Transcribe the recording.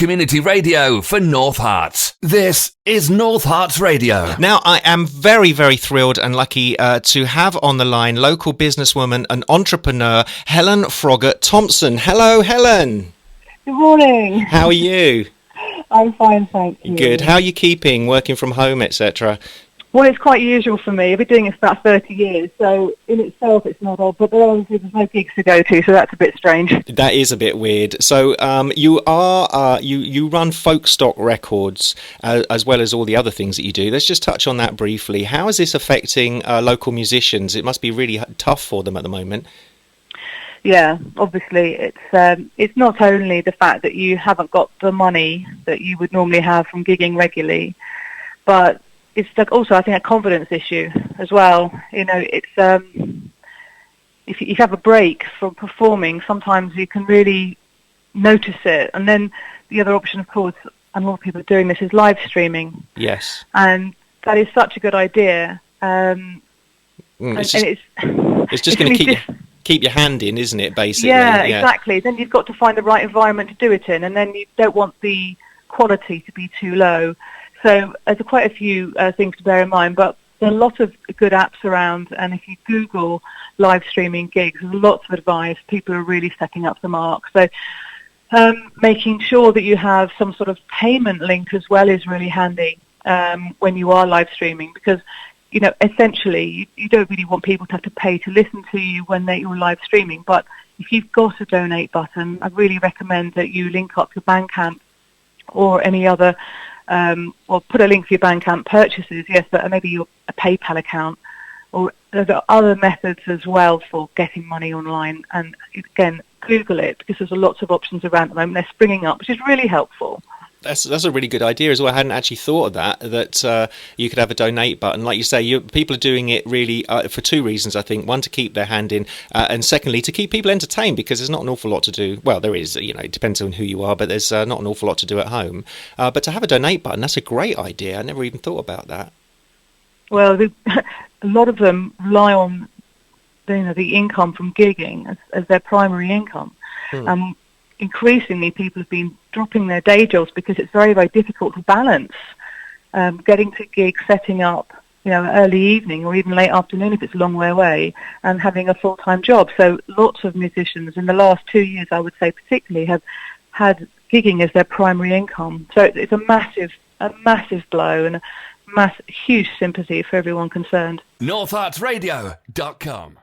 community radio for North Herts. This is North Herts Radio. Now, I am very, very thrilled and lucky to have on the line local businesswoman and entrepreneur Helen Froggett-Thompson. Hello, Helen. Good morning. How are you? I'm fine, thank you. Good. How are you keeping, working from home, etc.? Well, it's quite usual for me. I've been doing it for about 30 years, so in itself it's not odd, but there's no gigs to go to, so that's a bit strange. That is a bit weird. So you run Folkstock Records as well as all the other things that you do. Let's just touch on that briefly. How is this affecting local musicians? It must be really tough for them at the moment. Yeah, obviously it's not only the fact that you haven't got the money that you would normally have from gigging regularly, but it's also, I think, a confidence issue as well. You know, it's if you have a break from performing, sometimes you can really notice it. And then the other option, of course, and a lot of people are doing this, is live streaming. Yes. And that is such a good idea. It's just going to keep your hand in, isn't it, basically? Yeah, exactly. Then you've got to find the right environment to do it in, and then you don't want the quality to be too low. So there's quite a few things to bear in mind, but there are a lot of good apps around, and if you Google live streaming gigs, there's lots of advice. People are really stepping up the mark. So making sure that you have some sort of payment link as well is really handy when you are live streaming, because, you know, essentially you don't really want people to have to pay to listen to you when you're live streaming. But if you've got a donate button, I really recommend that you link up your Bandcamp or any other or put a link for your Bandcamp purchases, yes, but maybe a PayPal account, or there are other methods as well for getting money online. And again, Google it, because there's lots of options around at the moment. They're springing up, which is really helpful. That's a really good idea as well. I hadn't actually thought of that you could have a donate button. Like you say, people are doing it really for two reasons, I think. One, to keep their hand in, and secondly, to keep people entertained, because there's not an awful lot to do. Well, there is, you know, it depends on who you are, but there's not an awful lot to do at home. But to have a donate button, that's a great idea. I never even thought about that. Well, a lot of them rely on the income from gigging as their primary income. Increasingly, people have been dropping their day jobs because it's very, very difficult to balance getting to gigs, setting up, you know, early evening or even late afternoon if it's a long way away, and having a full-time job. So lots of musicians in the last 2 years, I would say particularly, have had gigging as their primary income. So it's a massive blow and a huge sympathy for everyone concerned. NorthHeartsRadio.com